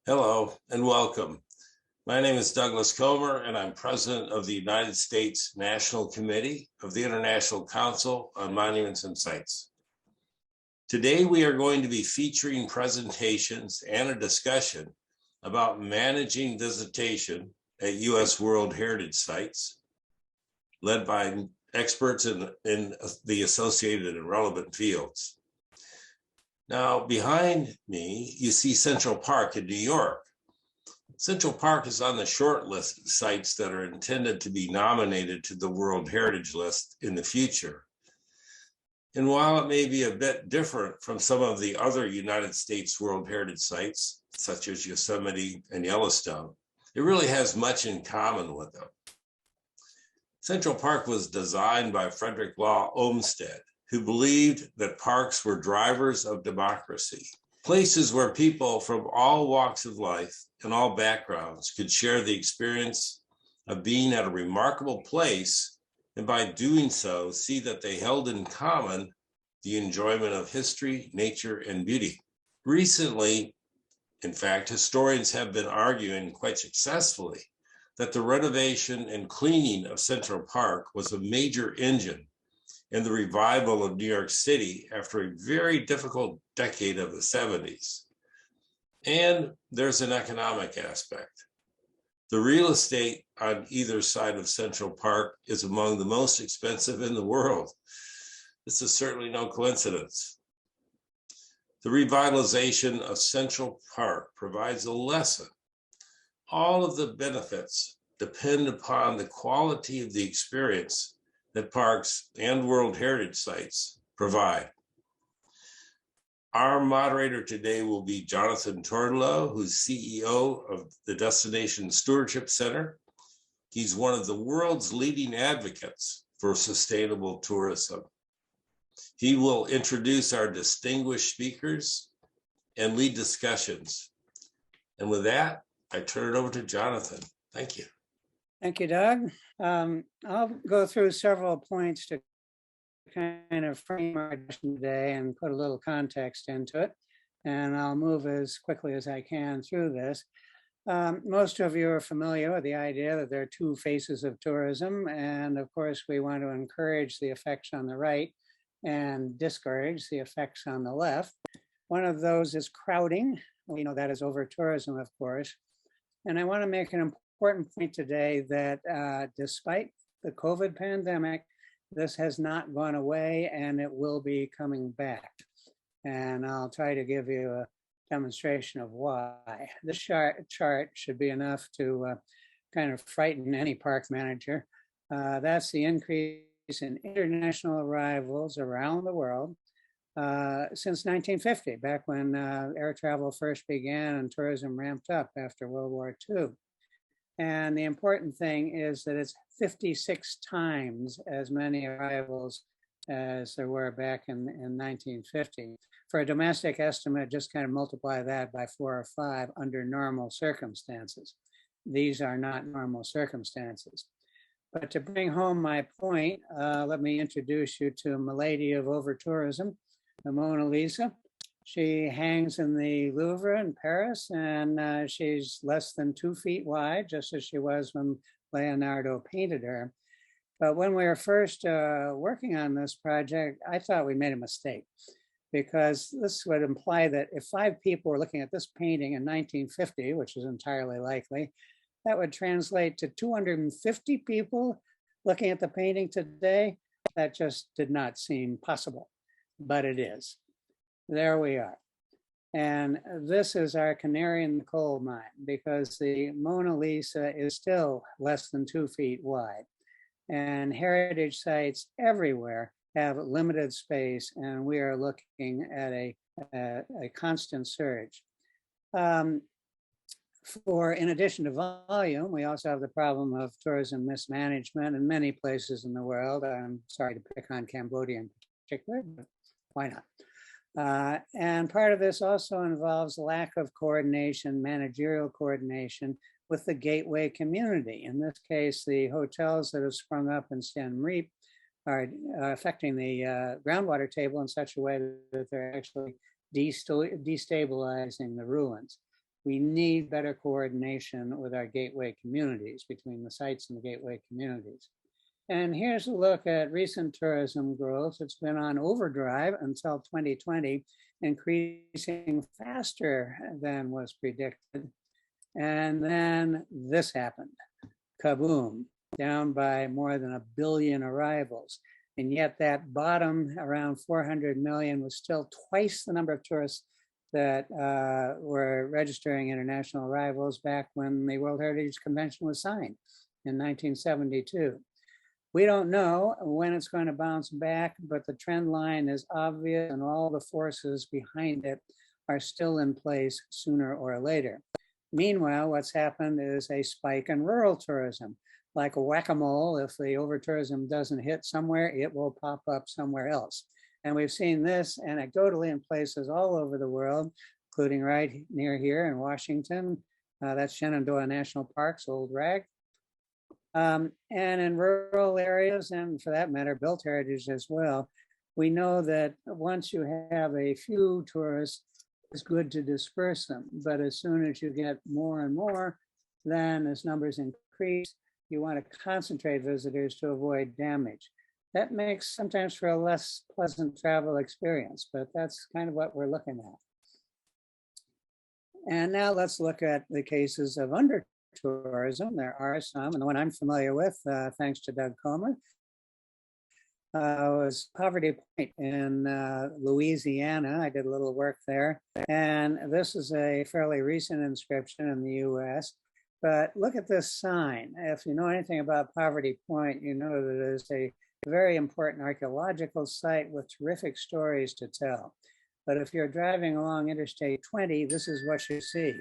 Hello and welcome. My name is Douglas Comer, and I'm president of the United States National Committee of the International Council on Monuments and Sites. Today, we are going to be featuring presentations and a discussion about managing visitation at U.S. World Heritage Sites, led by experts in the associated and relevant fields. Now, behind me, you see Central Park in New York. Central Park is on the short list of sites that are intended to be nominated to the World Heritage List in the future. And while it may be a bit different from some of the other United States World Heritage Sites, such as Yosemite and Yellowstone, it really has much in common with them. Central Park was designed by Frederick Law Olmsted, who believed that parks were drivers of democracy, places where people from all walks of life and all backgrounds could share the experience of being at a remarkable place, and by doing so, see that they held in common the enjoyment of history, nature, and beauty. Recently, in fact, historians have been arguing quite successfully that the renovation and cleaning of Central Park was a major engine in the revival of New York City after a very difficult decade of the 70s. And there's an economic aspect. The real estate on either side of Central Park is among the most expensive in the world. This is certainly no coincidence. The revitalization of Central Park provides a lesson. All of the benefits depend upon the quality of the experience that parks and World Heritage Sites provide. Our moderator today will be Jonathan Tourtellot, who's CEO of the Destination Stewardship Center. He's one of the world's leading advocates for sustainable tourism. He will introduce our distinguished speakers and lead discussions. And with that, I turn it over to Jonathan. Thank you. Thank you, Doug. I'll go through several points to kind of frame our discussion today and put a little context into it. And I'll move as quickly as I can through this. Most of you are familiar with the idea that there are two faces of tourism. And of course, we want to encourage the effects on the right and discourage the effects on the left. One of those is crowding. We know that is over tourism, of course. And I want to make an important point today that despite the COVID pandemic, this has not gone away and it will be coming back. And I'll try to give you a demonstration of why. This chart should be enough to kind of frighten any park manager. That's the increase in international arrivals around the world since 1950, back when air travel first began and tourism ramped up after World War II. And the important thing is that it's 56 times as many arrivals as there were back in 1950. For a domestic estimate, just kind of multiply that by 4 or 5 under normal circumstances. These are not normal circumstances. But to bring home my point, let me introduce you to Milady of Over-Tourism, the Mona Lisa. She hangs in the Louvre in Paris, and she's less than 2 feet wide, just as she was when Leonardo painted her. But when we were first working on this project, I thought we made a mistake, because this would imply that if 5 people were looking at this painting in 1950, which is entirely likely, that would translate to 250 people looking at the painting today. That just did not seem possible, but it is. There we are. And this is our canary in the coal mine, because the Mona Lisa is still less than 2 feet wide. And heritage sites everywhere have limited space, and we are looking at a constant surge. In addition to volume, we also have the problem of tourism mismanagement in many places in the world. I'm sorry to pick on Cambodia in particular, but why not? And part of this also involves lack of coordination, managerial coordination with the gateway community. In this case, the hotels that have sprung up in Siem Reap are affecting the groundwater table in such a way that they're actually destabilizing the ruins. we need better coordination with our gateway communities, between the sites and the gateway communities. And here's a look at recent tourism growth. It's been on overdrive until 2020, increasing faster than was predicted. And then this happened, kaboom, down by more than 1 billion arrivals. And yet that bottom around 400 million was still twice the number of tourists that were registering international arrivals back when the World Heritage Convention was signed in 1972. We don't know when it's going to bounce back, but the trend line is obvious and all the forces behind it are still in place sooner or later. Meanwhile, what's happened is a spike in rural tourism. Like a whack-a-mole, if the over-tourism doesn't hit somewhere, it will pop up somewhere else. And we've seen this anecdotally in places all over the world, including right near here in Washington. That's Shenandoah National Park's old rag. And in rural areas, and for that matter, built heritage as well, we know that once you have a few tourists, it's good to disperse them. But as soon as you get more and more, then as numbers increase, you want to concentrate visitors to avoid damage. That makes sometimes for a less pleasant travel experience, but that's kind of what we're looking at. And now let's look at the cases of under-tourism. There are some, and the one I'm familiar with, thanks to Doug Comer, was Probity Point in Louisiana. I did a little work there. And this is a fairly recent inscription in the US. But look at this sign. If you know anything about Probity Point, you know that it is a very important archaeological site with terrific stories to tell. But if you're driving along Interstate 20, this is what you see.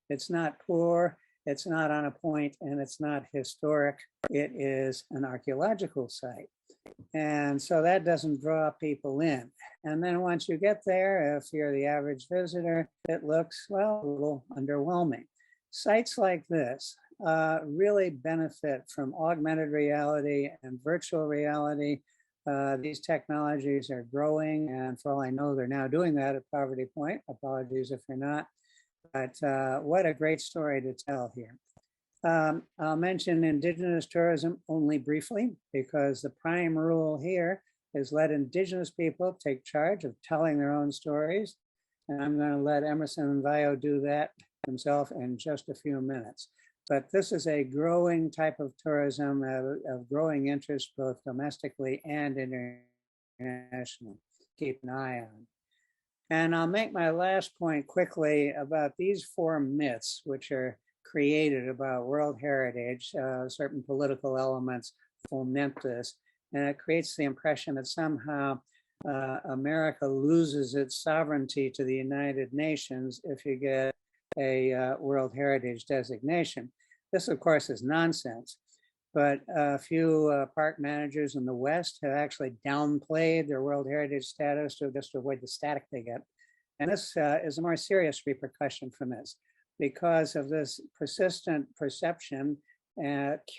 It's not poor, it's not on a point, and it's not historic. It is an archaeological site. And so that doesn't draw people in. And then once you get there, if you're the average visitor, it looks, well, a little underwhelming. Sites like this really benefit from augmented reality and virtual reality. These technologies are growing, and for all I know, they're now doing that at Probity Point. Apologies if you're not, but what a great story to tell here. I'll mention indigenous tourism only briefly, because the prime rule here is let indigenous people take charge of telling their own stories. And I'm going to let Emerson and Vallo do that himself in just a few minutes. But this is a growing type of tourism of growing interest, both domestically and internationally. Keep an eye on. And I'll make my last point quickly about these 4 myths, which are created about World Heritage. Certain political elements foment this, and it creates the impression that somehow America loses its sovereignty to the United Nations if you get a World Heritage designation. This, of course, is nonsense, but a few park managers in the West have actually downplayed their World Heritage status to just avoid the static they get. And this is a more serious repercussion from this, because of this persistent perception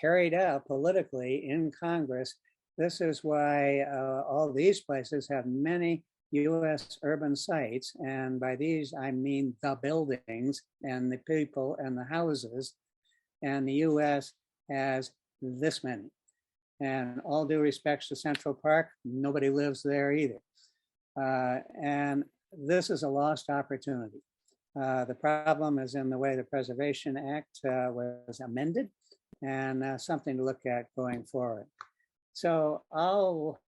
carried out politically in Congress. This is why all these places have many US urban sites. And by these, I mean the buildings and the people and the houses. And the US has this many. And all due respects to Central Park, nobody lives there either. And this is a lost opportunity. The problem is in the way the Preservation Act was amended, and something to look at going forward. So I'll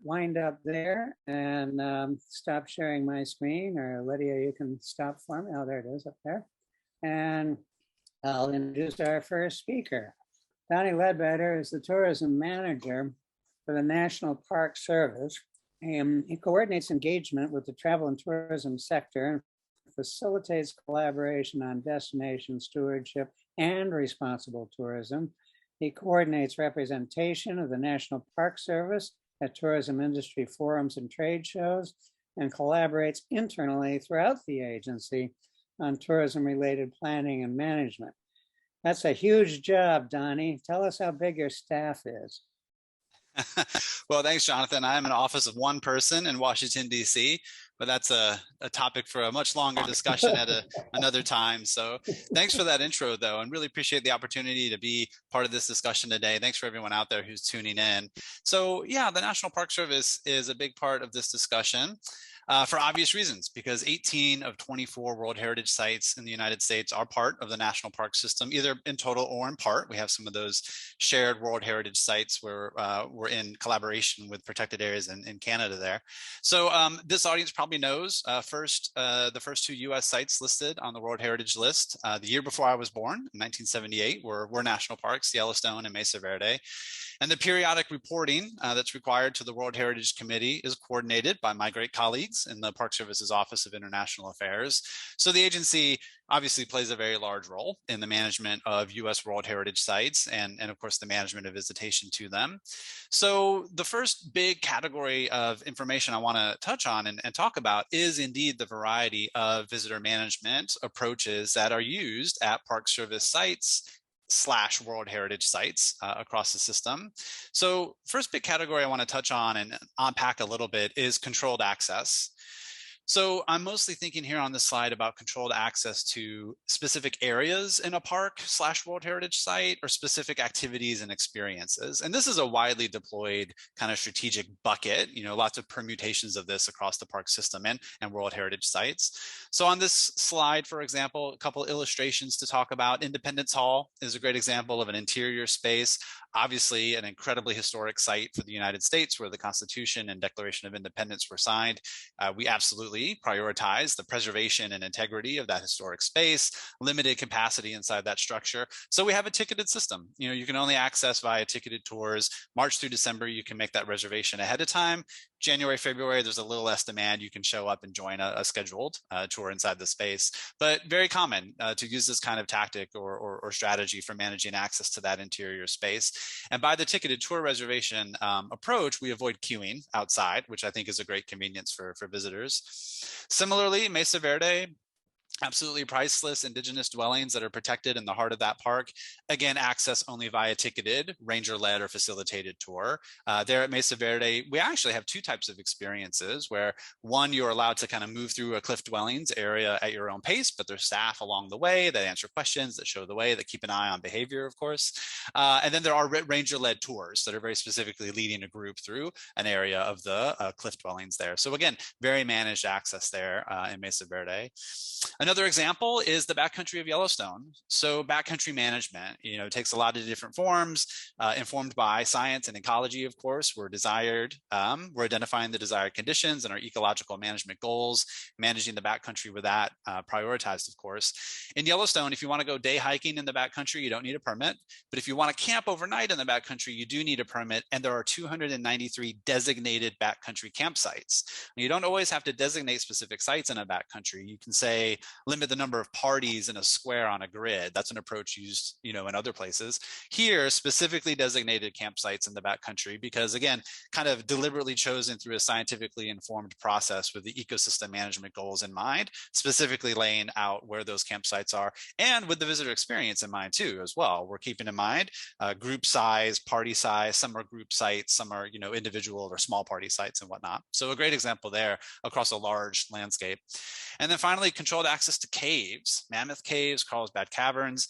wind up there and stop sharing my screen, or Lydia, you can stop for me. Oh, there it is up there. And I'll introduce our first speaker. Donnie Ledbetter is the tourism manager for the National Park Service. And he coordinates engagement with the travel and tourism sector and facilitates collaboration on destination stewardship and responsible tourism. He coordinates representation of the National Park Service at tourism industry forums and trade shows, and collaborates internally throughout the agency on tourism-related planning and management. That's a huge job, Donnie. Tell us how big your staff is. Well, thanks, Jonathan. I'm an office of one person in Washington, D.C., but that's a topic for a much longer discussion at another time. So thanks for that intro, though, and really appreciate the opportunity to be part of this discussion today. Thanks for everyone out there who's tuning in. So yeah, the National Park Service is a big part of this discussion. For obvious reasons, because 18 of 24 World Heritage Sites in the United States are part of the National Park System, either in total or in part. We have some of those shared World Heritage Sites where we're in collaboration with protected areas in Canada there. So this audience probably knows the first two US sites listed on the World Heritage List the year before I was born, in 1978, were national parks, Yellowstone and Mesa Verde. And the periodic reporting that's required to the World Heritage Committee is coordinated by my great colleagues in the Park Service's Office of International Affairs. So the agency obviously plays a very large role in the management of US World Heritage Sites and of course the management of visitation to them. So the first big category of information I want to touch on and talk about is indeed the variety of visitor management approaches that are used at Park Service sites / World Heritage Sites across the system. So first big category I want to touch on and unpack a little bit is controlled access. So I'm mostly thinking here on this slide about controlled access to specific areas in a park / World Heritage Site or specific activities and experiences. And this is a widely deployed kind of strategic bucket, lots of permutations of this across the park system and World Heritage Sites. So on this slide, for example, a couple illustrations to talk about. Independence Hall is a great example of an interior space, obviously an incredibly historic site for the United States where the Constitution and Declaration of Independence were signed. We absolutely prioritize the preservation and integrity of that historic space, limited capacity inside that structure. So we have a ticketed system. You can only access via ticketed tours. March through December, you can make that reservation ahead of time. January, February, there's a little less demand. You can show up and join a scheduled tour inside the space. But very common to use this kind of tactic or strategy for managing access to that interior space. And by the ticketed tour reservation approach, we avoid queuing outside, which I think is a great convenience for visitors. Similarly, Mesa Verde, absolutely priceless indigenous dwellings that are protected in the heart of that park. Again, access only via ticketed, ranger-led or facilitated tour. There at Mesa Verde, we actually have two types of experiences where one, you're allowed to kind of move through a cliff dwellings area at your own pace, but there's staff along the way that answer questions, that show the way, that keep an eye on behavior, of course. And then there are ranger-led tours that are very specifically leading a group through an area of the cliff dwellings there. So again, very managed access there in Mesa Verde. Another example is the backcountry of Yellowstone. So backcountry management, takes a lot of different forms, informed by science and ecology, of course. We're identifying the desired conditions and our ecological management goals, managing the backcountry with that prioritized, of course. In Yellowstone, if you want to go day hiking in the backcountry, you don't need a permit. But if you want to camp overnight in the backcountry, you do need a permit. And there are 293 designated backcountry campsites. You don't always have to designate specific sites in a backcountry. You can say, limit the number of parties in a square on a grid. That's an approach used, in other places. Here, specifically designated campsites in the backcountry, because again, kind of deliberately chosen through a scientifically informed process with the ecosystem management goals in mind, specifically laying out where those campsites are, and with the visitor experience in mind too, as well. We're keeping in mind group size, party size. Some are group sites, some are, individual or small party sites and whatnot. So a great example there across a large landscape. And then finally, controlled access to caves, Mammoth Caves, Carlsbad Caverns.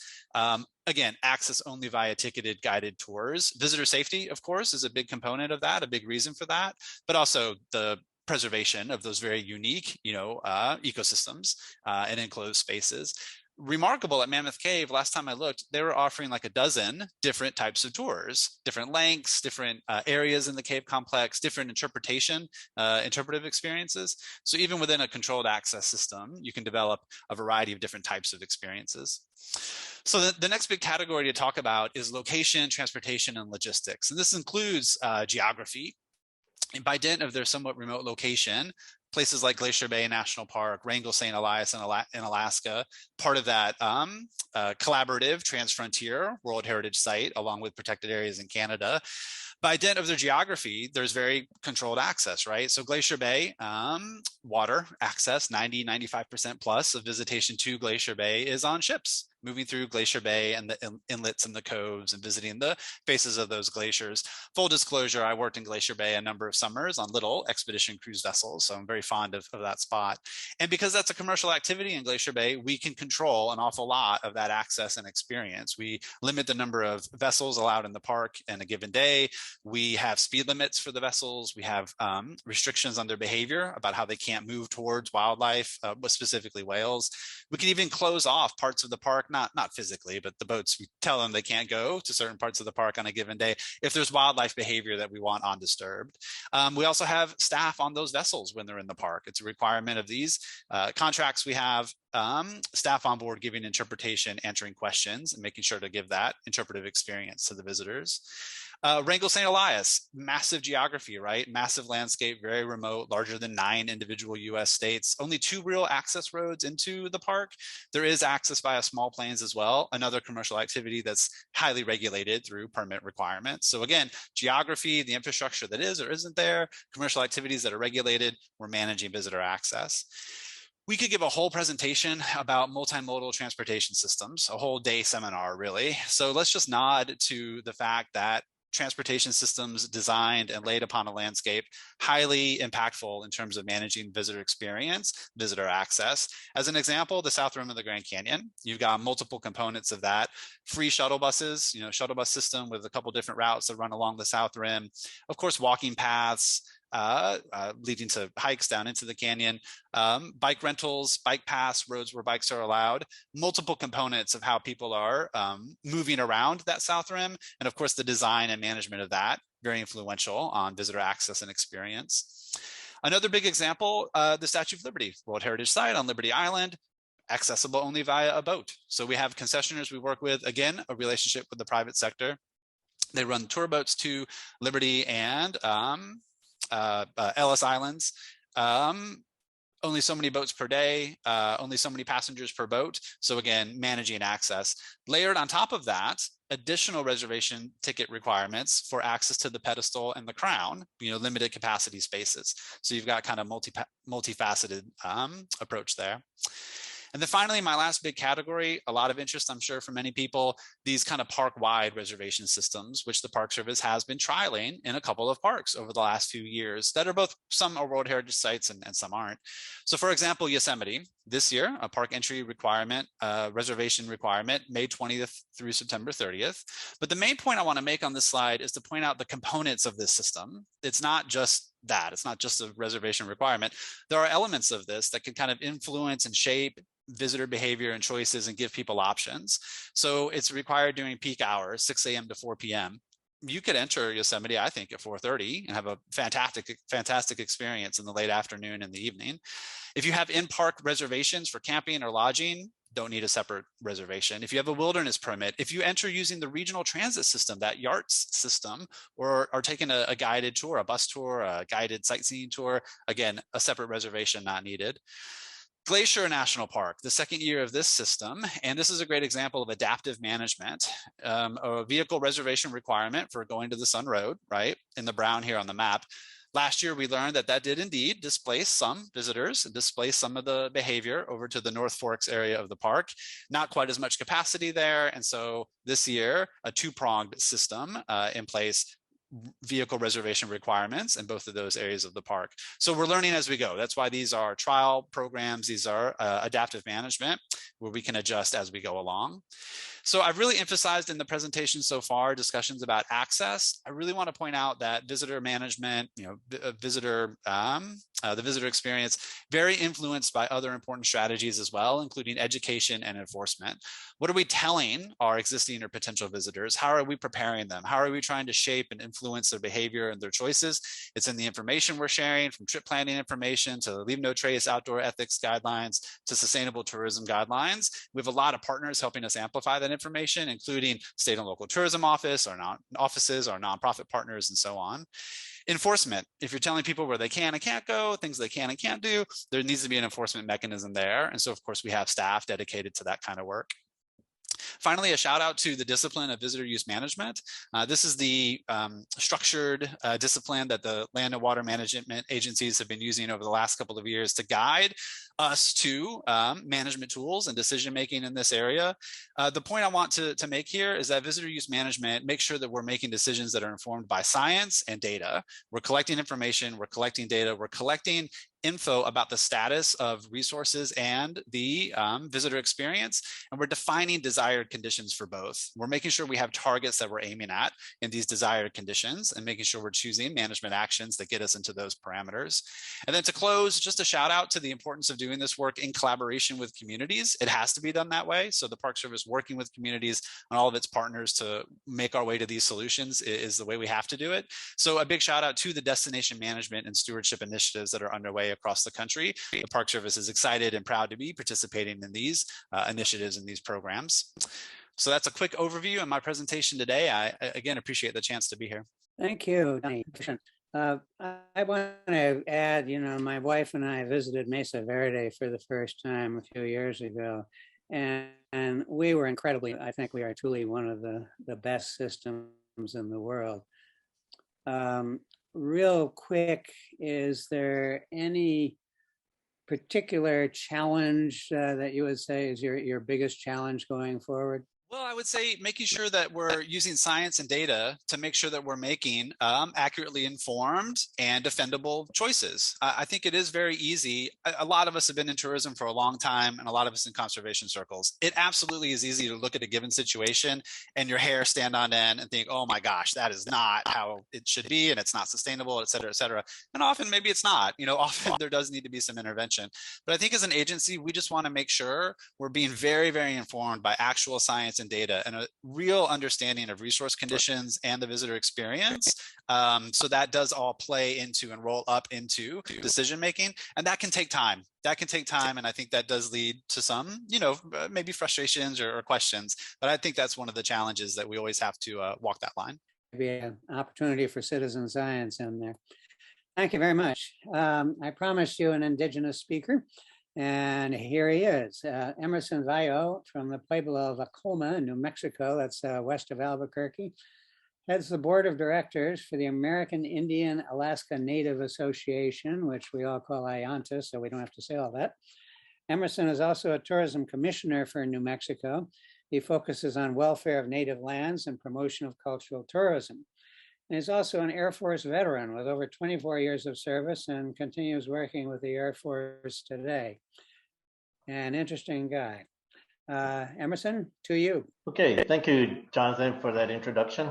Again, access only via ticketed guided tours. Visitor safety, of course, is a big component of that, a big reason for that, but also the preservation of those very unique, ecosystems and enclosed spaces. Remarkable at Mammoth Cave, last time I looked, they were offering like a dozen different types of tours, different lengths, different areas in the cave complex, different interpretive experiences. So even within a controlled access system, you can develop a variety of different types of experiences. So the next big category to talk about is location, transportation, and logistics. And this includes geography. And by dint of their somewhat remote location, places like Glacier Bay National Park, Wrangell St. Elias in Alaska, part of that collaborative Transfrontier World Heritage Site, along with protected areas in Canada. By dint of their geography, there's very controlled access, right? So Glacier Bay, water access, 90, 95% plus of visitation to Glacier Bay is on ships. moving through Glacier Bay and the inlets and the coves and visiting the faces of those glaciers. Full disclosure, I worked in Glacier Bay a number of summers on little expedition cruise vessels, so I'm very fond of that spot. And because that's a commercial activity in Glacier Bay, we can control an awful lot of that access and experience. We limit the number of vessels allowed in the park in a given day. We have speed limits for the vessels. We have restrictions on their behavior about how they can't move towards wildlife, specifically whales. We can even close off parts of the park, not physically, but the boats, we tell them they can't go to certain parts of the park on a given day if there's wildlife behavior that we want undisturbed. We also have staff on those vessels when they're in the park. It's a requirement of these contracts. We have staff on board giving interpretation, answering questions, and making sure to give that interpretive experience to the visitors. Wrangell St. Elias, massive geography, right? Massive landscape, very remote, larger than 9 individual US states, only 2 real access roads into the park. There is access via small planes as well, another commercial activity that's highly regulated through permit requirements. So again, geography, the infrastructure that is or isn't there, commercial activities that are regulated, we're managing visitor access. We could give a whole presentation about multimodal transportation systems, a whole day seminar, really. So let's just nod to the fact that transportation systems designed and laid upon a landscape, highly impactful in terms of managing visitor experience, visitor access. As an example, the South Rim of the Grand Canyon, you've got multiple components of that. Free shuttle buses, shuttle bus system with a couple different routes that run along the South Rim. Of course, walking paths, leading to hikes down into the canyon, bike rentals, bike paths, roads where bikes are allowed, multiple components of how people are moving around that South Rim. And of course, the design and management of that, very influential on visitor access and experience. Another big example, the Statue of Liberty, World Heritage Site on Liberty Island, accessible only via a boat. So we have concessionaires we work with, again, a relationship with the private sector. They run tour boats to Liberty and Ellis Islands. Only so many boats per day, only so many passengers per boat. So again, managing access. Layered on top of that, additional reservation ticket requirements for access to the pedestal and the crown, limited capacity spaces. So you've got kind of multifaceted approach there. And then finally, my last big category, a lot of interest, I'm sure, for many people, these kind of park-wide reservation systems, which the Park Service has been trialing in a couple of parks over the last few years that are both, some are World Heritage Sites and some aren't. So for example, Yosemite, this year, a park entry requirement, reservation requirement, May 20th through September 30th. But the main point I want to make on this slide is to point out the components of this system. It's not just that, it's not just a reservation requirement. There are elements of this that can kind of influence and shape visitor behavior and choices and give people options. So it's required during peak hours, 6 a.m. to 4 p.m. You could enter Yosemite, I think, at 4:30 and have a fantastic experience in the late afternoon and the evening. If you have in-park reservations for camping or lodging, don't need a separate reservation. If you have a wilderness permit, if you enter using the regional transit system, that YARTS system, or are taking a guided tour, a bus tour, a guided sightseeing tour, again, a separate reservation not needed. Glacier National Park, the second year of this system, and this is a great example of adaptive management, a vehicle reservation requirement for going to the Sun Road, right, in the brown here on the map. Last year, we learned that did indeed displace some visitors, displace some of the behavior over to the North Forks area of the park. Not quite as much capacity there, and so this year, a two-pronged system in place, vehicle reservation requirements in both of those areas of the park. So we're learning as we go. That's why these are trial programs. These are adaptive management where we can adjust as we go along. So I've really emphasized in the presentation so far discussions about access. I really want to point out that visitor management, the visitor experience, very influenced by other important strategies as well, including education and enforcement. What are we telling our existing or potential visitors? How are we preparing them? How are we trying to shape and influence their behavior and their choices? It's in the information we're sharing, from trip planning information to Leave No Trace outdoor ethics guidelines to sustainable tourism guidelines. We have a lot of partners helping us amplify that information, including state and local tourism offices, our nonprofit partners, and so on. Enforcement, if you're telling people where they can and can't go, things they can and can't do, there needs to be an enforcement mechanism there. And so, of course, we have staff dedicated to that kind of work. Finally, a shout out to the discipline of visitor use management. This is the structured discipline that the land and water management agencies have been using over the last couple of years to guide us to management tools and decision making in this area. The point I want to make here is that visitor use management makes sure that we're making decisions that are informed by science and data. We're collecting information, we're collecting data, we're collecting info about the status of resources and the visitor experience, and we're defining desired conditions for both. We're making sure we have targets that we're aiming at in these desired conditions and making sure we're choosing management actions that get us into those parameters. And then to close, just a shout out to the importance of doing this work in collaboration with communities. It has to be done that way. So the Park Service working with communities and all of its partners to make our way to these solutions is the way we have to do it. So a big shout out to the destination management and stewardship initiatives that are underway across the country. The Park Service is excited and proud to be participating in these initiatives and these programs. So that's a quick overview in my presentation today. I again appreciate the chance to be here. Thank you, Donnie. I want to add, my wife and I visited Mesa Verde for the first time a few years ago, and we were I think we are truly one of the best systems in the world. Real quick, is there any particular challenge that you would say is your biggest challenge going forward? Well, I would say making sure that we're using science and data to make sure that we're making accurately informed and defendable choices. I think it is very easy. A lot of us have been in tourism for a long time, and a lot of us in conservation circles. It absolutely is easy to look at a given situation and your hair stand on end and think, oh my gosh, that is not how it should be, and it's not sustainable, et cetera, et cetera. And often maybe it's not. Often there does need to be some intervention. But I think as an agency, we just want to make sure we're being very, very informed by actual science and data and a real understanding of resource conditions and the visitor experience. So that does all play into and roll up into decision making, and that can take time. And I think that does lead to some, maybe frustrations or questions. But I think that's one of the challenges that we always have to walk that line. Maybe an opportunity for citizen science in there. Thank you very much. I promised you an indigenous speaker. And here he is, Emerson Vallo from the Pueblo of Taos, New Mexico, that's west of Albuquerque, heads the board of directors for the American Indian Alaska Native Association, which we all call AIANTA, so we don't have to say all that. Emerson is also a tourism commissioner for New Mexico. He focuses on welfare of native lands and promotion of cultural tourism. And he's also an Air Force veteran with over 24 years of service and continues working with the Air Force today. An interesting guy. Emerson, to you. Okay, thank you, Jonathan, for that introduction.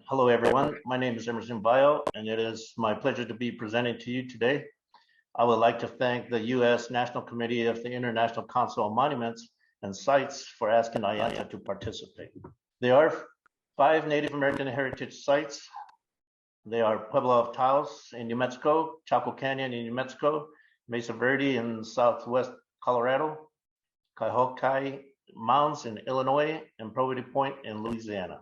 Hello, everyone. My name is Emerson Vallo, and it is my pleasure to be presenting to you today. I would like to thank the U.S. National Committee of the International Council on Monuments and Sites for asking AIANTA to participate. There are 5 Native American heritage sites. They are Pueblo of Taos in New Mexico, Chaco Canyon in New Mexico, Mesa Verde in southwest Colorado, Cahokia Mounds in Illinois, and Probity Point in Louisiana.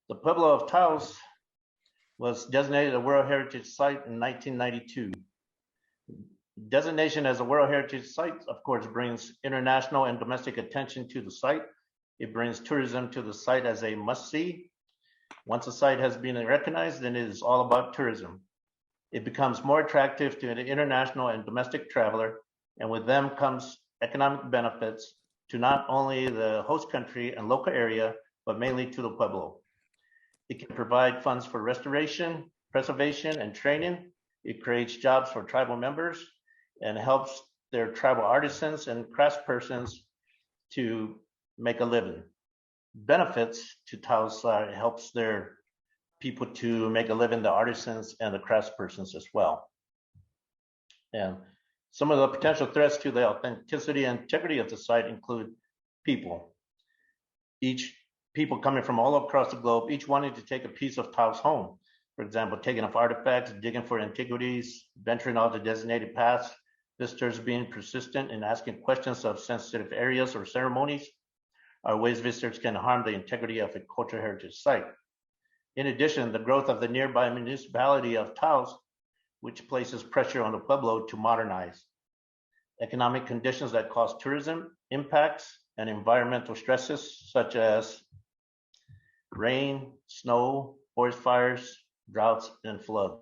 The Pueblo of Taos was designated a World Heritage Site in 1992. Designation as a World Heritage Site, of course, brings international and domestic attention to the site. It brings tourism to the site as a must-see. Once a site has been recognized, then it is all about tourism. It becomes more attractive to an international and domestic traveler, and with them comes economic benefits to not only the host country and local area, but mainly to the Pueblo. It can provide funds for restoration, preservation, and training. It creates jobs for tribal members and helps their tribal artisans and craftspersons to make a living. Benefits to Taos helps their people to make a living, the artisans and the craftspersons as well. And some of the potential threats to the authenticity and integrity of the site include people. People coming from all across the globe, each wanting to take a piece of Taos home. For example, taking up artifacts, digging for antiquities, venturing off the designated paths, visitors being persistent in asking questions of sensitive areas or ceremonies are ways visitors can harm the integrity of a cultural heritage site. In addition, the growth of the nearby municipality of Taos, which places pressure on the Pueblo to modernize. Economic conditions that cause tourism impacts and environmental stresses such as rain, snow, forest fires, droughts, and flood.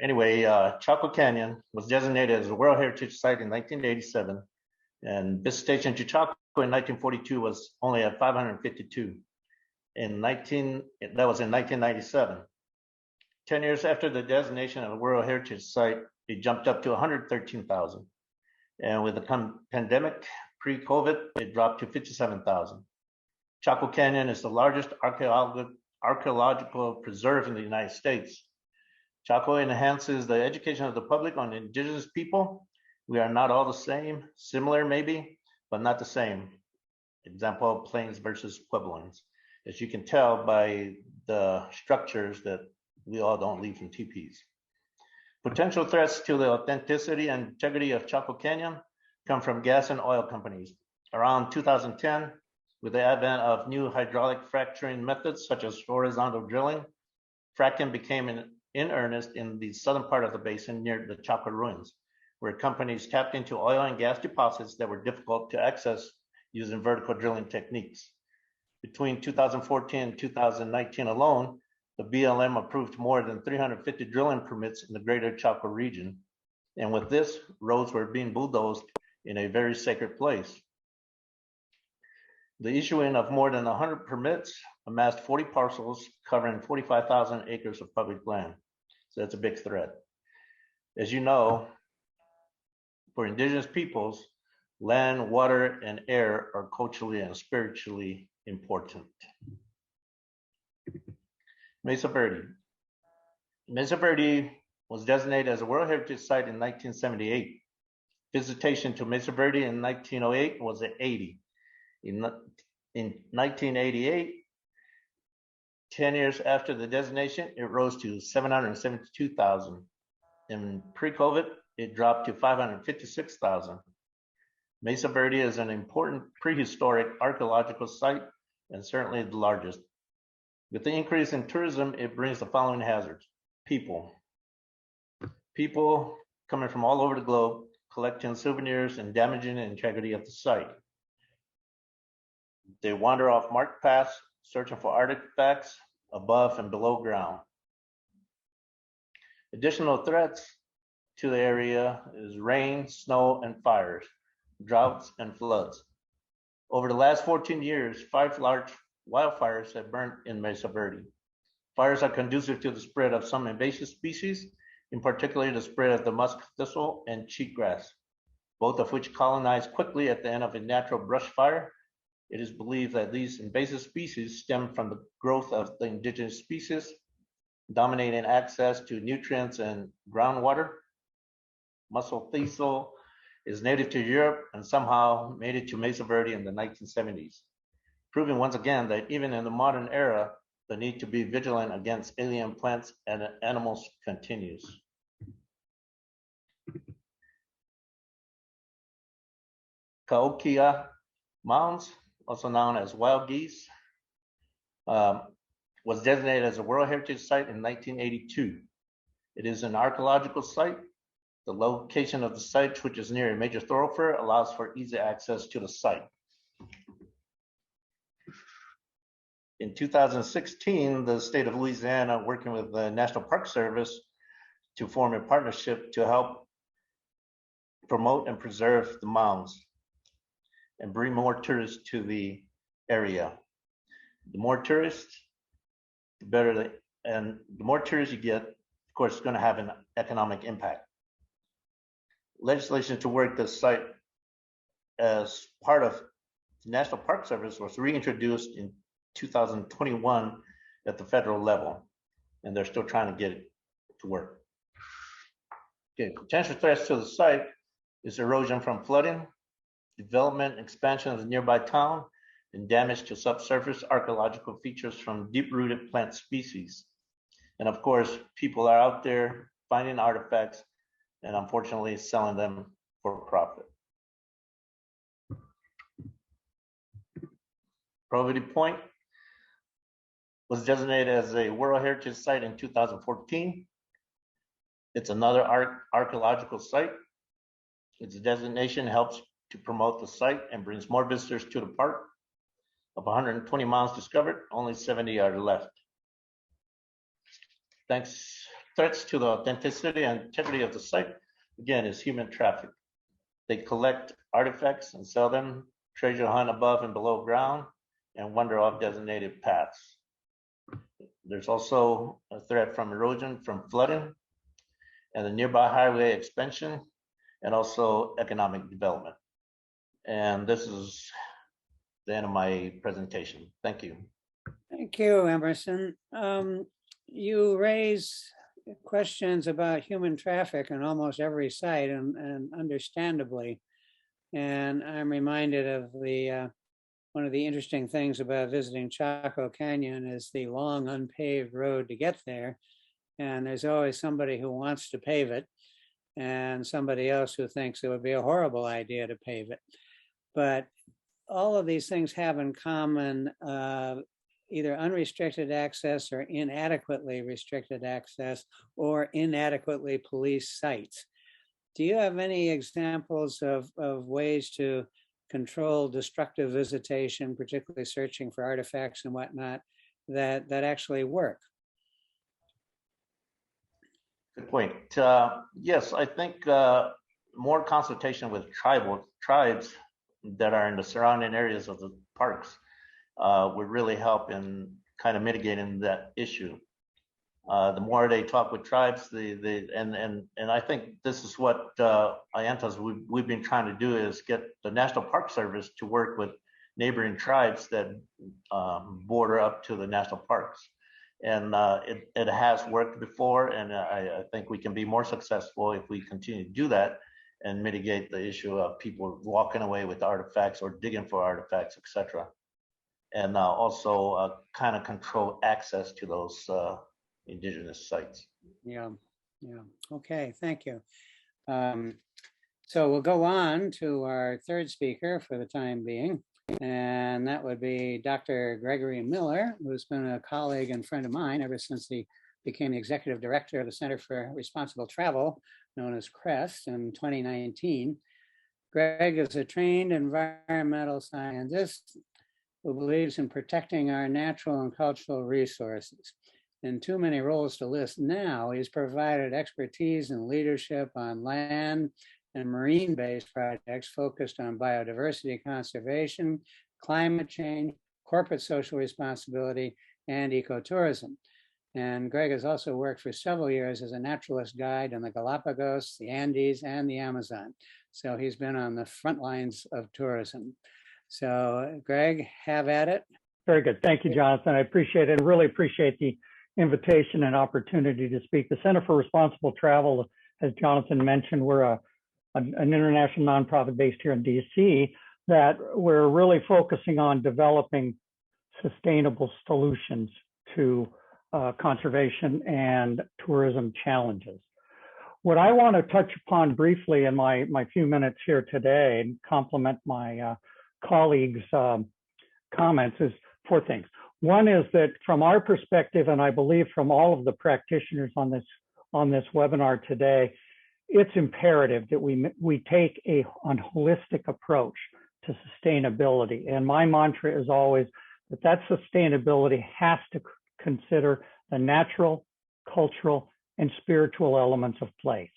Anyway, Chaco Canyon was designated as a World Heritage Site in 1987, and visitation to Chaco in 1942 was only at 552. That was in 1997. 10 years after the designation of a World Heritage Site, it jumped up to 113,000. And with the pandemic, pre-COVID, it dropped to 57,000. Chaco Canyon is the largest archaeological preserve in the United States. Chaco enhances the education of the public on indigenous people. We are not all the same, similar maybe, but not the same. Example, Plains versus Puebloans. As you can tell by the structures that we all don't leave from teepees. Potential threats to the authenticity and integrity of Chaco Canyon come from gas and oil companies. Around 2010, with the advent of new hydraulic fracturing methods such as horizontal drilling, fracking became in earnest in the southern part of the basin near the Chaco ruins, where companies tapped into oil and gas deposits that were difficult to access using vertical drilling techniques. Between 2014 and 2019 alone, the BLM approved more than 350 drilling permits in the greater Chaco region. And with this, roads were being bulldozed in a very sacred place. The issuing of more than 100 permits amassed 40 parcels covering 45,000 acres of public land. So that's a big threat. As you know, for indigenous peoples, land, water, and air are culturally and spiritually important. Mesa Verde. Mesa Verde was designated as a World Heritage Site in 1978. Visitation to Mesa Verde in 1908 was at 80. In 1988, 10 years after the designation, it rose to 772,000. In pre-COVID, it dropped to 556,000. Mesa Verde is an important prehistoric archaeological site and certainly the largest. With the increase in tourism, it brings the following hazards. People coming from all over the globe, collecting souvenirs and damaging the integrity of the site. They wander off marked paths, searching for artifacts above and below ground. Additional threats to the area is rain, snow, and fires, droughts, and floods. Over the last 14 years, 5 large wildfires have burned in Mesa Verde. Fires are conducive to the spread of some invasive species, in particular the spread of the musk thistle and cheatgrass, both of which colonize quickly at the end of a natural brush fire. It is believed that these invasive species stem from the growth of the indigenous species, dominating access to nutrients and groundwater. Mussel thistle is native to Europe and somehow made it to Mesa Verde in the 1970s, proving once again that even in the modern era, the need to be vigilant against alien plants and animals continues. Cahokia Mounds, also known as wild geese, was designated as a World Heritage Site in 1982. It is an archaeological site. The location of the site, which is near a major thoroughfare, allows for easy access to the site. In 2016, the state of Louisiana, working with the National Park Service, to form a partnership to help promote and preserve the mounds and bring more tourists to the area. The more tourists, the better, and the more tourists you get, of course, it's going to have an economic impact. Legislation to work this site as part of the National Park Service was reintroduced in 2021 at the federal level, and they're still trying to get it to work. Okay, potential threats to the site is erosion from flooding, development and expansion of the nearby town, and damage to subsurface archaeological features from deep-rooted plant species. And of course, people are out there finding artifacts and unfortunately selling them for profit. Probity Point was designated as a World Heritage Site in 2014. It's another archaeological site. Its designation helps to promote the site and brings more visitors to the park. Of 120 miles discovered, only 70 are left. Threats to the authenticity and integrity of the site, again, is human traffic. They collect artifacts and sell them, treasure hunt above and below ground, and wander off designated paths. There's also a threat from erosion from flooding and the nearby highway expansion, and also economic development. And this is the end of my presentation. Thank you. Thank you, Emerson. You raise questions about human traffic in almost every site, and understandably. And I'm reminded of the one of the interesting things about visiting Chaco Canyon is the long unpaved road to get there. And there's always somebody who wants to pave it and somebody else who thinks it would be a horrible idea to pave it. But all of these things have in common either unrestricted access or inadequately restricted access or inadequately policed sites. Do you have any examples of ways to control destructive visitation, particularly searching for artifacts and whatnot, that actually work? Good point. Yes, I think more consultation with tribes that are in the surrounding areas of the parks would really help in kind of mitigating that issue. The more they talk with tribes, and I think this is what AIANTA's we've been trying to do, is get the National Park Service to work with neighboring tribes that border up to the national parks. And it has worked before, and I think we can be more successful if we continue to do that and mitigate the issue of people walking away with artifacts or digging for artifacts, etc. And also kind of control access to those indigenous sites. Yeah. Okay, thank you. So we'll go on to our third speaker for the time being, and that would be Dr. Gregory Miller, who's been a colleague and friend of mine ever since he became the executive director of the Center for Responsible Travel, known as CREST, in 2019. Greg is a trained environmental scientist who believes in protecting our natural and cultural resources. In too many roles to list now, he's provided expertise and leadership on land and marine-based projects focused on biodiversity conservation, climate change, corporate social responsibility, and ecotourism. And Greg has also worked for several years as a naturalist guide in the Galapagos, the Andes, and the Amazon. So he's been on the front lines of tourism. So Greg, have at it. Very good. Thank you, Jonathan. I appreciate it. I really appreciate the invitation and opportunity to speak. The Center for Responsible Travel, as Jonathan mentioned, we're an international nonprofit based here in DC that we're really focusing on developing sustainable solutions to conservation and tourism challenges. What I want to touch upon briefly in my few minutes here today and complement my colleagues' comments is four things. One is that from our perspective, and I believe from all of the practitioners on this webinar today, it's imperative that we take a holistic approach to sustainability. And my mantra is always that sustainability has to consider the natural, cultural, and spiritual elements of place.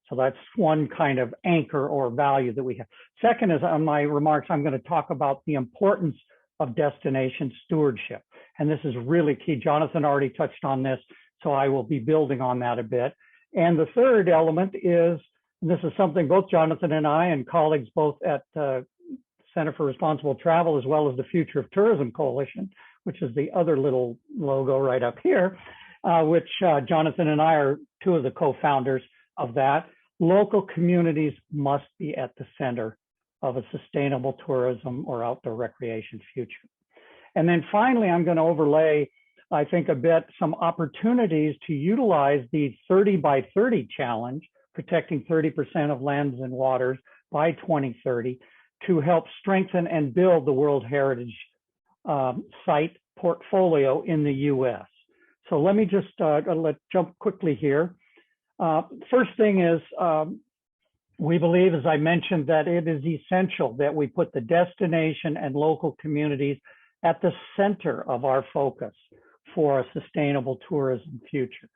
So that's one kind of anchor or value that we have. Second is, on my remarks, I'm going to talk about the importance of destination stewardship. And this is really key. Jonathan already touched on this, so I will be building on that a bit. And the third element is, and this is something both Jonathan and I and colleagues both at Center for Responsible Travel, as well as the Future of Tourism Coalition, which is the other little logo right up here, which Jonathan and I are two of the co-founders of that. Local communities must be at the center of a sustainable tourism or outdoor recreation future. And then finally, I'm going to overlay, I think, a bit some opportunities to utilize the 30 by 30 challenge, protecting 30% of lands and waters by 2030, to help strengthen and build the World Heritage Site portfolio in the US. So let me just jump quickly here. First thing is, We believe, as I mentioned, that it is essential that we put the destination and local communities at the center of our focus for a sustainable tourism future,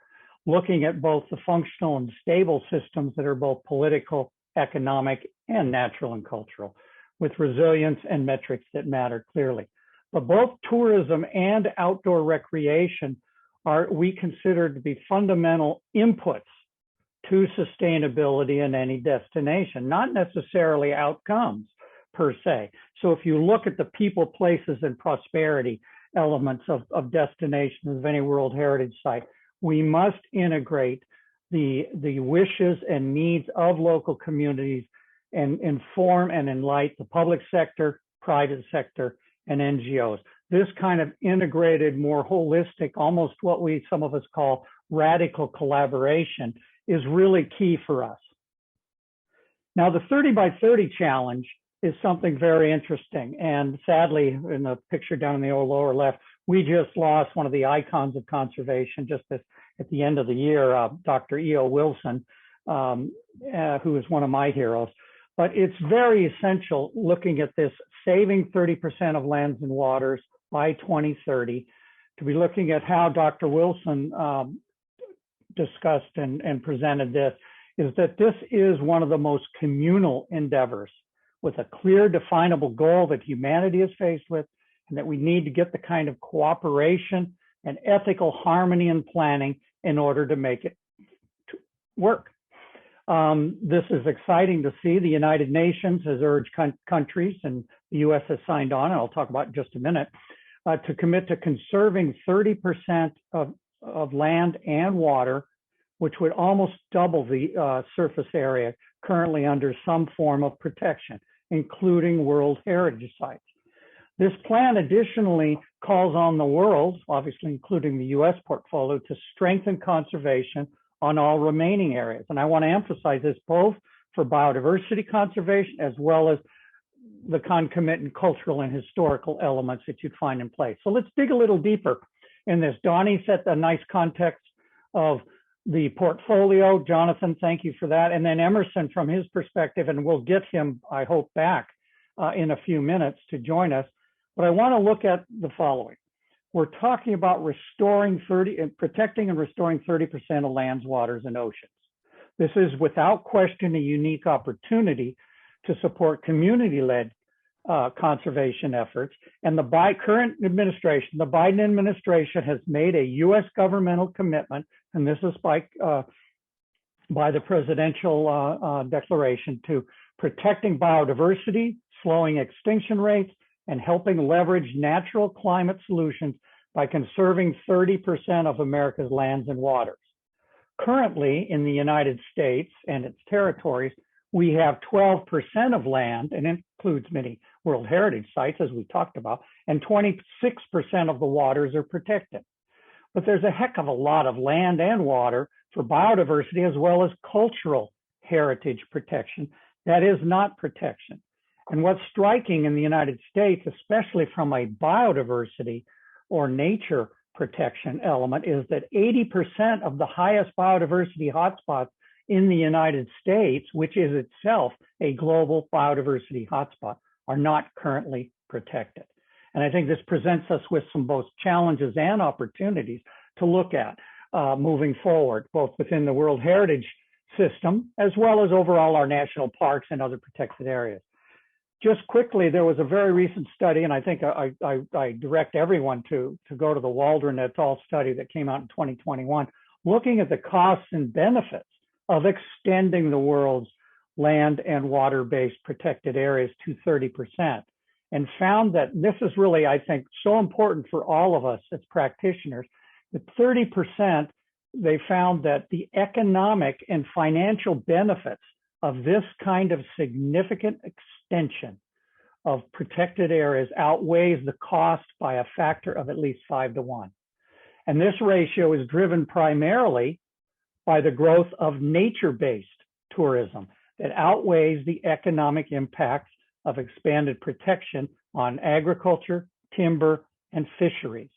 looking at both the functional and stable systems that are both political, economic, and natural and cultural, with resilience and metrics that matter clearly. But both tourism and outdoor recreation we consider to be fundamental inputs to sustainability in any destination, not necessarily outcomes per se. So if you look at the people, places, and prosperity elements of destinations of any World Heritage Site, we must integrate the wishes and needs of local communities and inform and enlighten the public sector, private sector, and NGOs. This kind of integrated, more holistic, almost what some of us call radical collaboration is really key for us. Now, the 30 by 30 challenge is something very interesting. And sadly, in the picture down in the lower left, we just lost one of the icons of conservation just at the end of the year, Dr. E.O. Wilson, who is one of my heroes. But it's very essential looking at this, saving 30% of lands and waters by 2030, to be looking at how Dr. Wilson discussed and presented this, is that this is one of the most communal endeavors with a clear, definable goal that humanity is faced with, and that we need to get the kind of cooperation and ethical harmony and planning in order to make it work. This is exciting to see. The United Nations has urged countries, and the US has signed on, and I'll talk about in just a minute, to commit to conserving 30% of land and water, which would almost double the surface area currently under some form of protection, including World Heritage Sites. This plan additionally calls on the world, obviously including the US portfolio, to strengthen conservation on all remaining areas. And I want to emphasize this both for biodiversity conservation as well as the concomitant cultural and historical elements that you'd find in place. So let's dig a little deeper in this. Donnie set a nice context of the portfolio. Jonathan, thank you for that. And then Emerson from his perspective, and we'll get him, I hope, back in a few minutes to join us. But I want to look at the following. We're talking about protecting and restoring 30% of lands, waters, and oceans. This is without question a unique opportunity to support community-led conservation efforts. And the current administration, the Biden administration, has made a US governmental commitment, and this is by the presidential declaration, to protecting biodiversity, slowing extinction rates, and helping leverage natural climate solutions by conserving 30% of America's lands and waters. Currently, in the United States and its territories, we have 12% of land, and it includes many World Heritage Sites, as we talked about, and 26% of the waters are protected. But there's a heck of a lot of land and water for biodiversity as well as cultural heritage protection that is not protection. And what's striking in the United States, especially from a biodiversity or nature protection element, is that 80% of the highest biodiversity hotspots in the United States, which is itself a global biodiversity hotspot, are not currently protected. And I think this presents us with some both challenges and opportunities to look at moving forward, both within the World Heritage System, as well as overall our national parks and other protected areas. Just quickly, there was a very recent study, and I think I direct everyone to go to the Waldron et al. Study that came out in 2021, looking at the costs and benefits of extending the world's land and water-based protected areas to 30%, and found that this is really, I think, so important for all of us as practitioners. That 30%, they found that the economic and financial benefits of this kind of significant extension of protected areas outweighs the cost by a factor of at least 5 to 1. And this ratio is driven primarily by the growth of nature-based tourism that outweighs the economic impacts of expanded protection on agriculture, timber, and fisheries.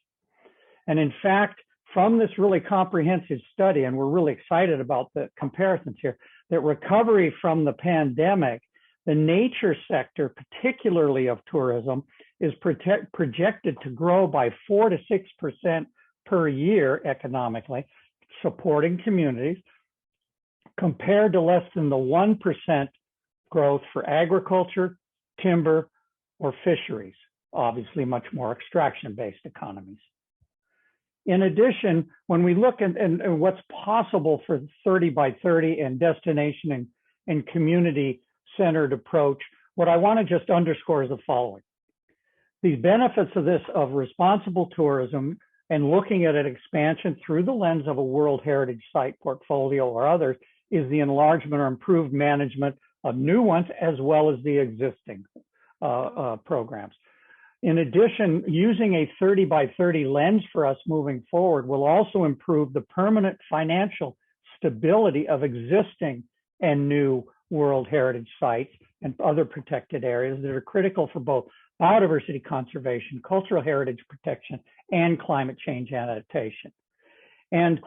And in fact, from this really comprehensive study, and we're really excited about the comparisons here, that recovery from the pandemic, the nature sector, particularly of tourism, is projected to grow by 4 to 6% per year economically, supporting communities, compared to less than the 1% growth for agriculture, timber, or fisheries, obviously much more extraction-based economies. In addition, when we look at what's possible for 30 by 30 and destination and community-centered approach, what I want to just underscore is the following. These benefits of this, of responsible tourism and looking at an expansion through the lens of a World Heritage Site portfolio or others, is the enlargement or improved management of new ones as well as the existing programs. In addition, using a 30 by 30 lens for us moving forward will also improve the permanent financial stability of existing and new World Heritage Sites and other protected areas that are critical for both biodiversity conservation, cultural heritage protection, and climate change adaptation. And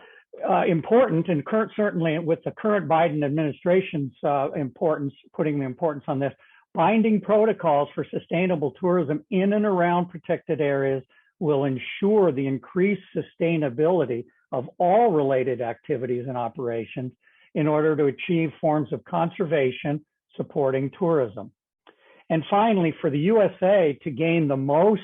important, and certainly with the current Biden administration's importance, putting the importance on this, binding protocols for sustainable tourism in and around protected areas will ensure the increased sustainability of all related activities and operations in order to achieve forms of conservation supporting tourism. And finally, for the USA to gain the most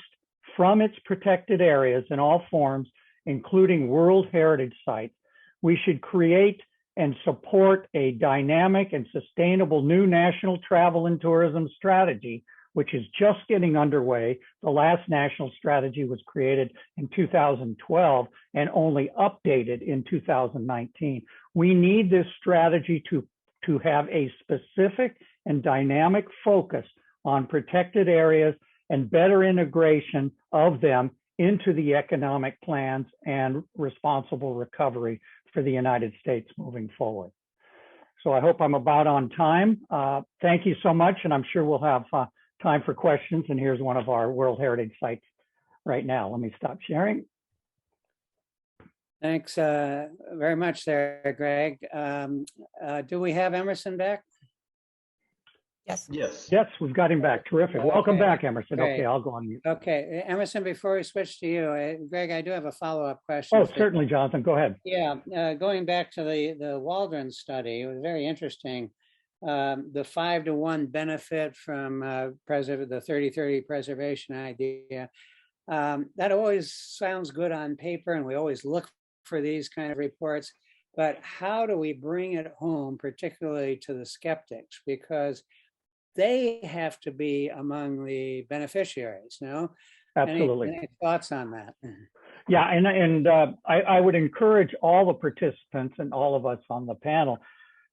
from its protected areas in all forms, including World Heritage Sites, we should create and support a dynamic and sustainable new national travel and tourism strategy, which is just getting underway. The last national strategy was created in 2012 and only updated in 2019. We need this strategy to have a specific and dynamic focus on protected areas and better integration of them into the economic plans and responsible recovery for the United States moving forward. So I hope I'm about on time. Thank you so much, and I'm sure we'll have time for questions. And here's one of our World Heritage Sites right now. Let me stop sharing. Thanks very much there, Greg. Do we have Emerson back? Yes. Yes. Yes, we've got him back. Terrific. Welcome back, Emerson. Great. Okay, I'll go on mute. Okay, Emerson, before we switch to you, Greg, I do have a follow-up question. Oh, certainly, Jonathan. Go ahead. Yeah, going back to the Waldron study, it was very interesting. The 5-to-1 benefit from the 30-30 preservation idea. That always sounds good on paper, and we always look for these kind of reports. But how do we bring it home, particularly to the skeptics? Because they have to be among the beneficiaries, no? Absolutely. Any thoughts on that? Yeah, and I would encourage all the participants and all of us on the panel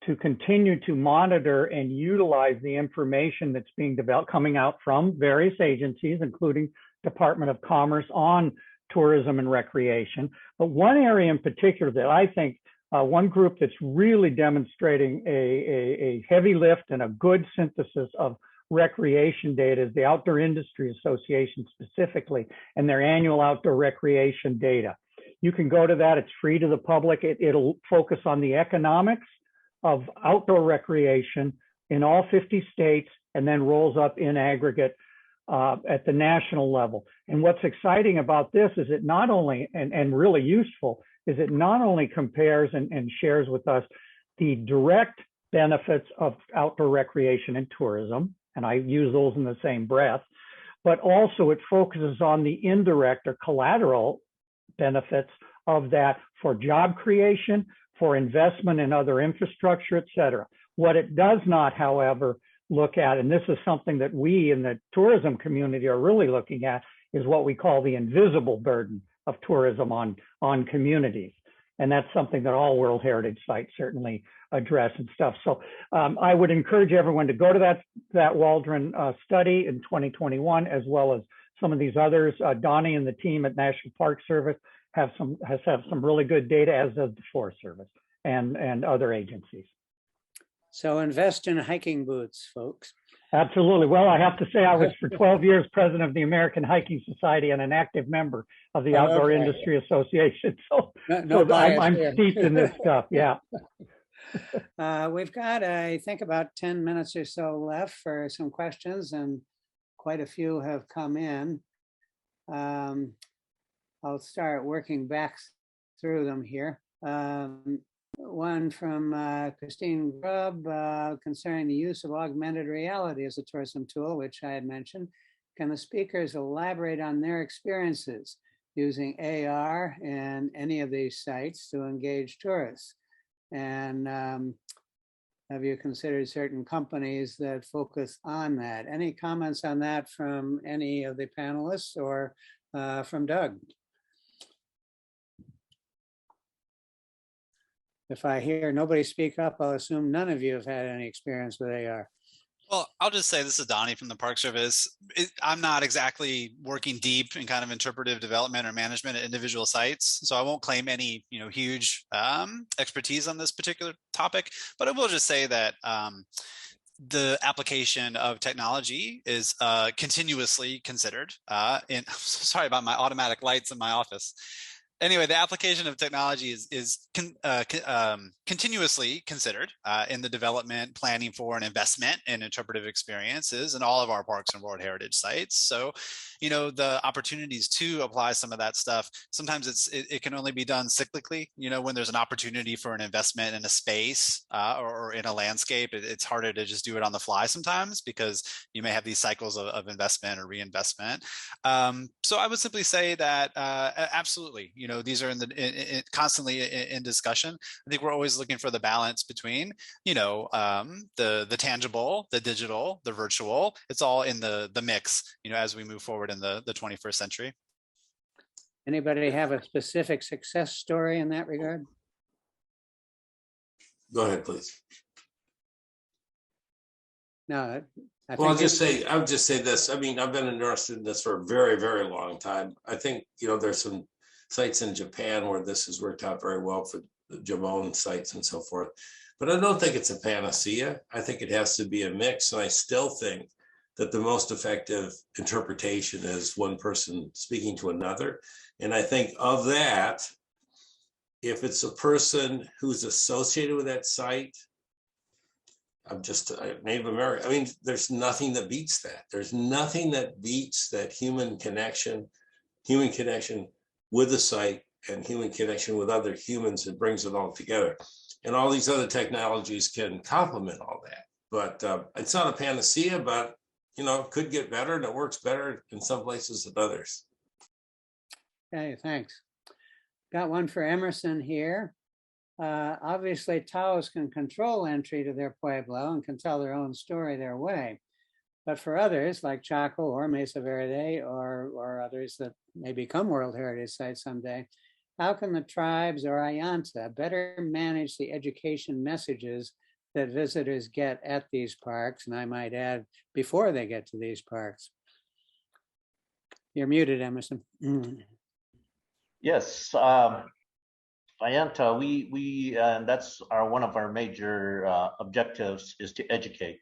to continue to monitor and utilize the information that's being developed, coming out from various agencies, including Department of Commerce, on tourism and recreation. But one area in particular that I think one group that's really demonstrating a heavy lift and a good synthesis of recreation data is the Outdoor Industry Association specifically, and their annual outdoor recreation data. You can go to that, it's free to the public. It'll focus on the economics of outdoor recreation in all 50 states and then rolls up in aggregate at the national level. And what's exciting about this is it not only, and really useful, is it not only compares and shares with us the direct benefits of outdoor recreation and tourism, and I use those in the same breath, but also it focuses on the indirect or collateral benefits of that for job creation, for investment in other infrastructure, et cetera. What it does not, however, look at, and this is something that we in the tourism community are really looking at, is what we call the invisible burden of tourism on communities. And that's something that all World Heritage Sites certainly address and stuff. So I would encourage everyone to go to that Waldron study in 2021, as well as some of these others. Donnie and the team at National Park Service has some really good data, as does the Forest Service and other agencies. So invest in hiking boots, folks. Absolutely. Well, I have to say I was for 12 years president of the American Hiking Society and an active member of the Outdoor Industry Association. So, I'm steeped in this stuff. Yeah. We've got, I think, about 10 minutes or so left for some questions, and quite a few have come in. I'll start working back through them here. One from Christine Grubb concerning the use of augmented reality as a tourism tool, which I had mentioned. Can the speakers elaborate on their experiences using AR in any of these sites to engage tourists? And have you considered certain companies that focus on that? Any comments on that from any of the panelists or from Doug? If I hear nobody speak up, I'll assume none of you have had any experience with AR. Well, I'll just say this is Donnie from the Park Service. I'm not exactly working deep in kind of interpretive development or management at individual sites, so I won't claim any huge expertise on this particular topic. But I will just say that the application of technology is continuously considered. Sorry about my automatic lights in my office. Anyway, the application of technology is continuously considered in the development, planning for, and investment in interpretive experiences in all of our parks and World Heritage sites. So, the opportunities to apply some of that stuff, sometimes it can only be done cyclically. When there's an opportunity for an investment in a space or in a landscape, it's harder to just do it on the fly sometimes because you may have these cycles of investment or reinvestment. So I would simply say that absolutely, these are constantly in discussion. I think we're always looking for the balance between, the tangible, the digital, the virtual. It's all in the mix, as we move forward in the 21st century. Anybody have a specific success story in that regard? Go ahead, please. No. I would just say this. I mean, I've been interested in this for a very, very long time. I think, there's some sites in Japan where this has worked out very well for the Jamon sites and so forth. But I don't think it's a panacea. I think it has to be a mix. And I still think that the most effective interpretation is one person speaking to another. And I think of that, if it's a person who's associated with that site, I'm just a Native American. I mean, there's nothing that beats that. There's nothing that beats that human connection with the site and human connection with other humans. It brings it all together. And all these other technologies can complement all that. But it's not a panacea, but, it could get better, and it works better in some places than others. Okay, thanks. Got one for Emerson here. Obviously, Taos can control entry to their pueblo and can tell their own story their way. But for others, like Chaco or Mesa Verde or others that may become World Heritage Sites someday, how can the tribes or AIANTA better manage the education messages that visitors get at these parks? And I might add, before they get to these parks. You're muted, Emerson. Yes. AIANTA, we and that's one of our major objectives is to educate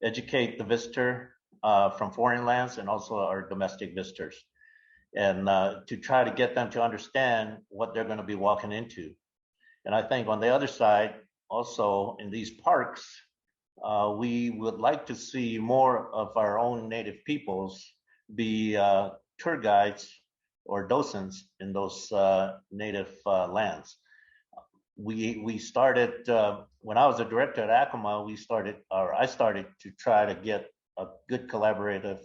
the visitor from foreign lands and also our domestic visitors, and to try to get them to understand what they're going to be walking into. And I think on the other side, also in these parks, we would like to see more of our own native peoples be tour guides or docents in those native lands. We started, when I was a director at ACOMA, I started to try to get a good collaborative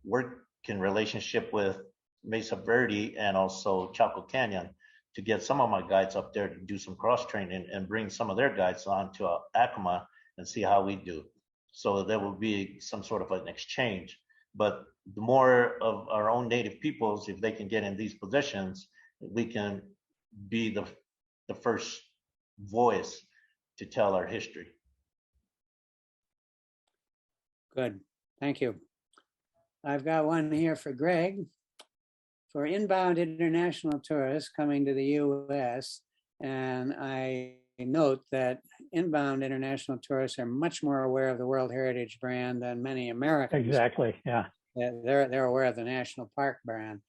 working relationship with Mesa Verde and also Chaco Canyon to get some of my guides up there to do some cross training and bring some of their guides on to ACOMA and see how we do. So there will be some sort of an exchange. But the more of our own native peoples, if they can get in these positions, we can be the first voice to tell our history. Good, thank you. I've got one here for Greg. For inbound international tourists coming to the US, and I note that inbound international tourists are much more aware of the World Heritage brand than many Americans. Exactly, yeah. They're aware of the national park brand.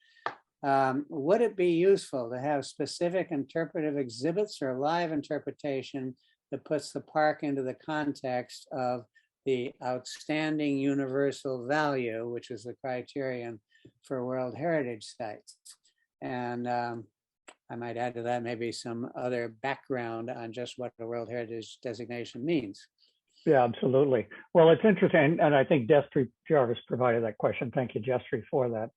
Would it be useful to have specific interpretive exhibits or live interpretation that puts the park into the context of the outstanding universal value, which is the criterion for World Heritage Sites? And I might add to that maybe some other background on just what the World Heritage designation means. Yeah, absolutely. Well, it's interesting, and I think Destry Jarvis provided that question. Thank you, Destry, for that.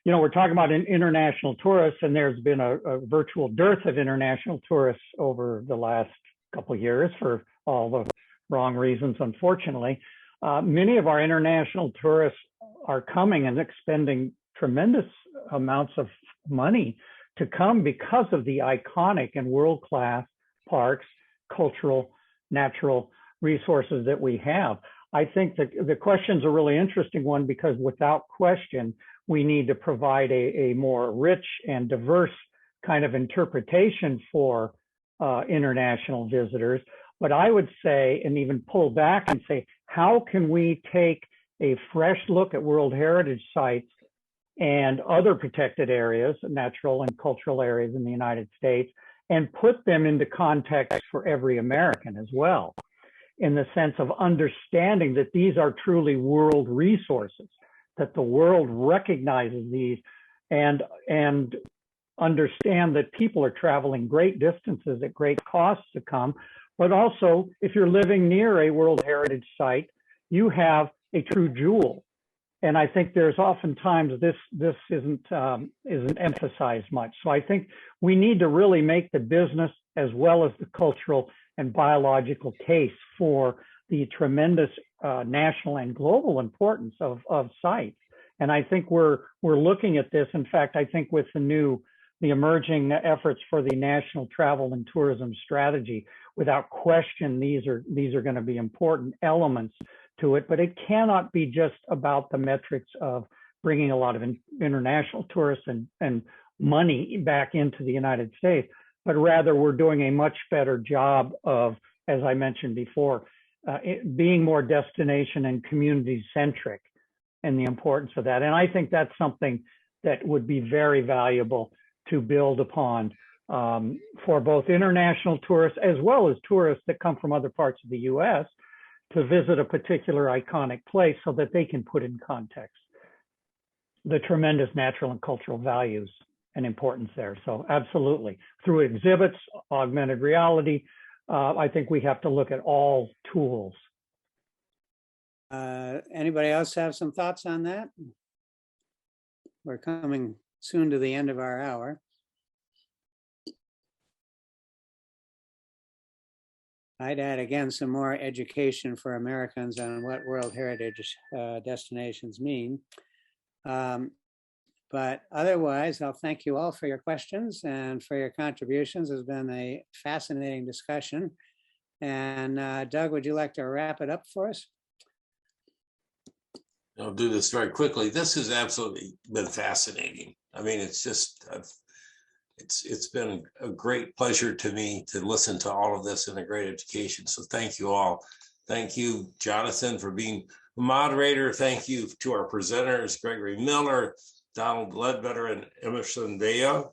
You know, we're talking about international tourists, and there's been a virtual dearth of international tourists over the last couple of years for all the wrong reasons, unfortunately. Many of our international tourists are coming and expending tremendous amounts of money to come because of the iconic and world-class parks, cultural, natural resources that we have. I think that the question's a really interesting one because without question, we need to provide a more rich and diverse kind of interpretation for international visitors. But I would say, and even pull back and say, how can we take a fresh look at World Heritage Sites and other protected areas, natural and cultural areas in the United States, and put them into context for every American as well, in the sense of understanding that these are truly world resources, that the world recognizes these and understand that people are traveling great distances at great costs to come. But also, if you're living near a World Heritage Site, you have a true jewel. And I think there's oftentimes this isn't emphasized much. So I think we need to really make the business as well as the cultural and biological case for the tremendous national and global importance of sites. And I think we're looking at this. In fact, I think with the emerging efforts for the National Travel and Tourism Strategy, without question, these are going to be important elements to it, but it cannot be just about the metrics of bringing a lot of international tourists and money back into the United States, but rather we're doing a much better job of, as I mentioned before, being more destination and community centric and the importance of that. And I think that's something that would be very valuable to build upon for both international tourists as well as tourists that come from other parts of the US to visit a particular iconic place so that they can put in context the tremendous natural and cultural values and importance there. So absolutely, through exhibits, augmented reality, I think we have to look at all tools. Anybody else have some thoughts on that? We're coming soon to the end of our hour. I'd add again some more education for Americans on what World Heritage destinations mean. But otherwise, I'll thank you all for your questions and for your contributions. It's been a fascinating discussion. And Doug, would you like to wrap it up for us? I'll do this very quickly. This has absolutely been fascinating. I mean, it's just, it's been a great pleasure to me to listen to all of this and a great education. So thank you all. Thank you, Jonathan, for being a moderator. Thank you to our presenters, Gregory Miller, Donald Ledbetter, and Emerson Vallo.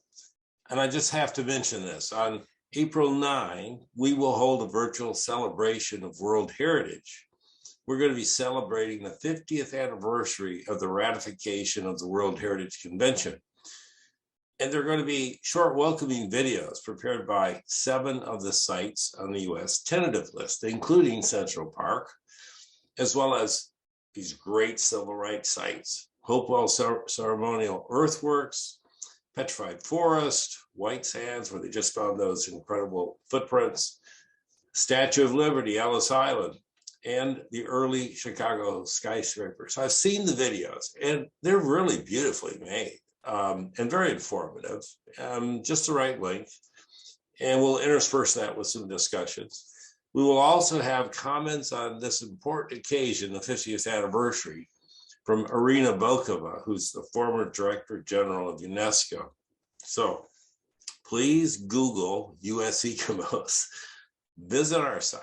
And I just have to mention this. On April 9, we will hold a virtual celebration of World Heritage. We're going to be celebrating the 50th anniversary of the ratification of the World Heritage Convention. And there are going to be short welcoming videos prepared by 7 of the sites on the U.S. tentative list, including Central Park, as well as these great civil rights sites, Hopewell Ceremonial Earthworks, Petrified Forest, White Sands, where they just found those incredible footprints, Statue of Liberty, Ellis Island, and the early Chicago skyscrapers. I've seen the videos, and they're really beautifully made. And very informative, just the right length. And we'll intersperse that with some discussions. We will also have comments on this important occasion, the 50th anniversary, from Irina Bokova, who's the former Director General of UNESCO. So please Google US Ecomos, visit our site.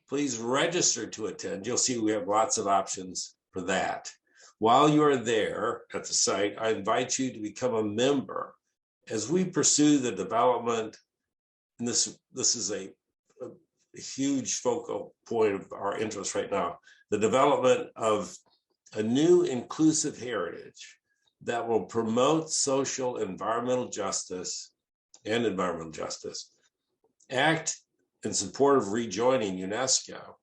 Please register to attend. You'll see we have lots of options for that. While you are there at the site, I invite you to become a member as we pursue the development. And this is a huge focal point of our interest right now, the development of a new inclusive heritage that will promote social environmental justice, act in support of rejoining UNESCO,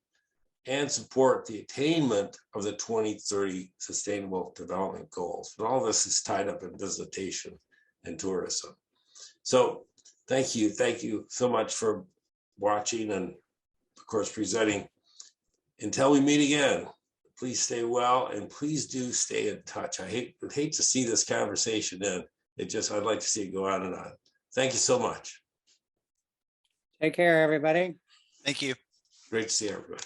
and support the attainment of the 2030 Sustainable Development Goals. And all this is tied up in visitation and tourism. So thank you so much for watching and of course presenting. Until we meet again, please stay well and please do stay in touch. I would hate to see this conversation end. I'd like to see it go on and on. Thank you so much. Take care, everybody. Thank you. Great to see everybody.